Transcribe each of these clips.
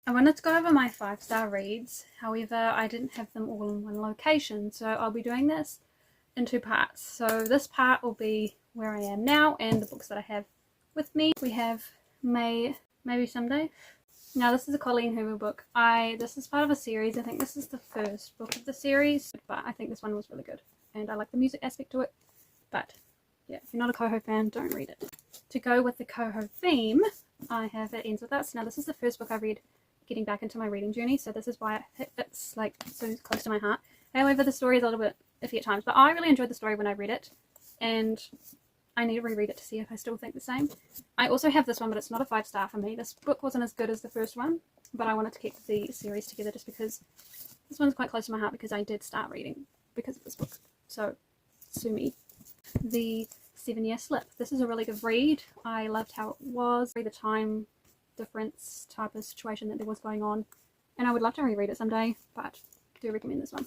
I wanted to go over my 5-star reads, however I didn't have them all in one location, so I'll be doing this in 2 parts. So this part will be where I am now and the books that I have with me. We have Maybe Someday. Now this is a Colleen Hoover book. This is part of a series. I think this is the first book of the series, but I think this one was really good and I like the music aspect to it. But yeah, if you're not a Coho fan, don't read it. To go with the Coho theme, I have It Ends With Us. Now this is the first book I read getting back into my reading journey, so this is why it's like so close to my heart. However, the story is a little bit iffy at times, but I really enjoyed the story when I read it, and I need to reread it to see if I still think the same. I also have this one, but it's not a 5-star for me. This book wasn't as good as the first one, but I wanted to keep the series together just because this one's quite close to my heart because I did start reading because of this book. So, sue me. The 7-Year Slip. This is a really good read. I loved how it was, the time difference type of situation that there was going on, and I would love to reread it someday, but I do recommend this one.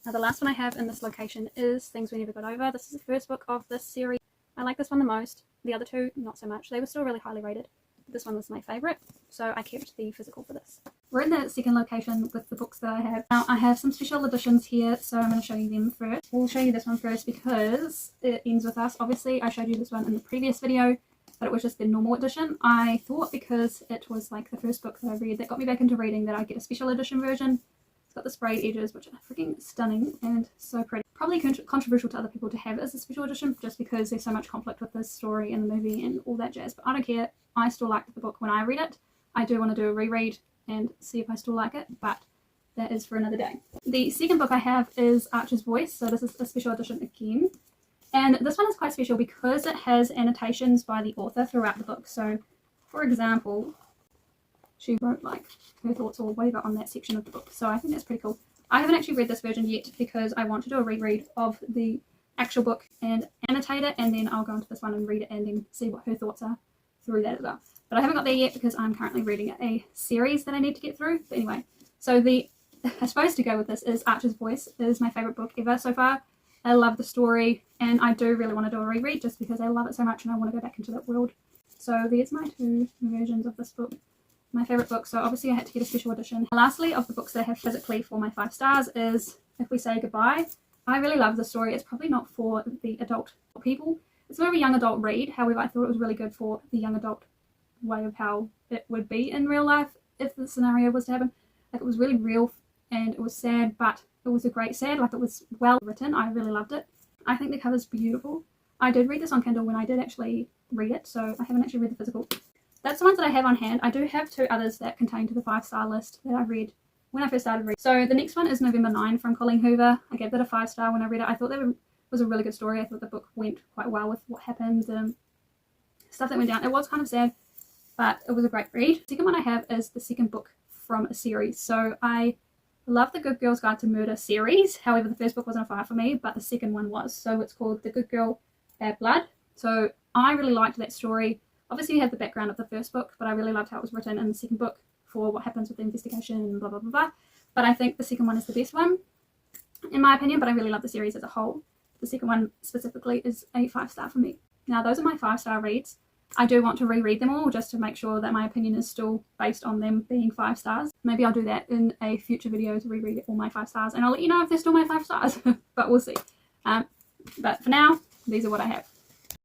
Now the last one I have in this location is Things We Never Got Over. This is the first book of this series. I like this one the most. The other two not so much. They were still really highly rated. This one was my favourite, so I kept the physical for this. We're in the second location with the books that I have. Now I have some special editions here, so I'm going to show you them first. We'll show you this one first because it ends with us. Obviously I showed you this one in the previous video, but it was just the normal edition. I thought because it was like the first book that I read that got me back into reading that I'd get a special edition version. It's got the sprayed edges, which are freaking stunning and so pretty. Probably controversial to other people to have it as a special edition just because there's so much conflict with this story and the movie and all that jazz, but I don't care. I still liked the book when I read it. I do want to do a reread and see if I still like it, but that is for another day. The second book I have is Archer's Voice, so this is a special edition again. And this one is quite special because it has annotations by the author throughout the book. So, for example, she wrote like her thoughts or whatever on that section of the book. So I think that's pretty cool. I haven't actually read this version yet because I want to do a reread of the actual book and annotate it, and then I'll go into this one and read it and then see what her thoughts are through that as well. But I haven't got there yet because I'm currently reading a series that I need to get through. But anyway, so I suppose to go with this is Archer's Voice. It is my favourite book ever so far. I love the story and I do really want to do a reread just because I love it so much and I want to go back into that world. So there's my 2 versions of this book. My favourite book, so obviously I had to get a special edition. Lastly, of the books that I have physically for my 5 stars is If We Say Goodbye. I really love the story. It's probably not for the adult people. It's more of a young adult read, however I thought it was really good for the young adult way of how it would be in real life if the scenario was to happen. Like, it was really real and it was sad, but it was a great sad, like it was well written. I really loved it. I think the cover's beautiful. I did read this on Kindle when I did actually read it, so I haven't actually read the physical. That's the ones that I have on hand. I do have 2 others that contain to the 5-star list that I read when I first started reading. So the next one is November 9 from Colleen Hoover. I gave that a 5-star when I read it. I thought that was a really good story. I thought the book went quite well with what happened, stuff that went down. It was kind of sad, but it was a great read. The second one I have is the second book from a series. So I love the Good Girl's Guide to Murder series. However, the first book wasn't a fire for me, but the second one was. So it's called The Good Girl, Bad Blood. So I really liked that story. Obviously you have the background of the first book, but I really loved how it was written in the second book for what happens with the investigation and blah blah blah blah. But I think the second one is the best one in my opinion, but I really love the series as a whole. The second one specifically is a 5-star for me. Now those are my 5-star reads. I do want to reread them all just to make sure that my opinion is still based on them being 5 stars. Maybe I'll do that in a future video to reread all my 5 stars and I'll let you know if they're still my 5 stars, but we'll see. But for now, these are what I have.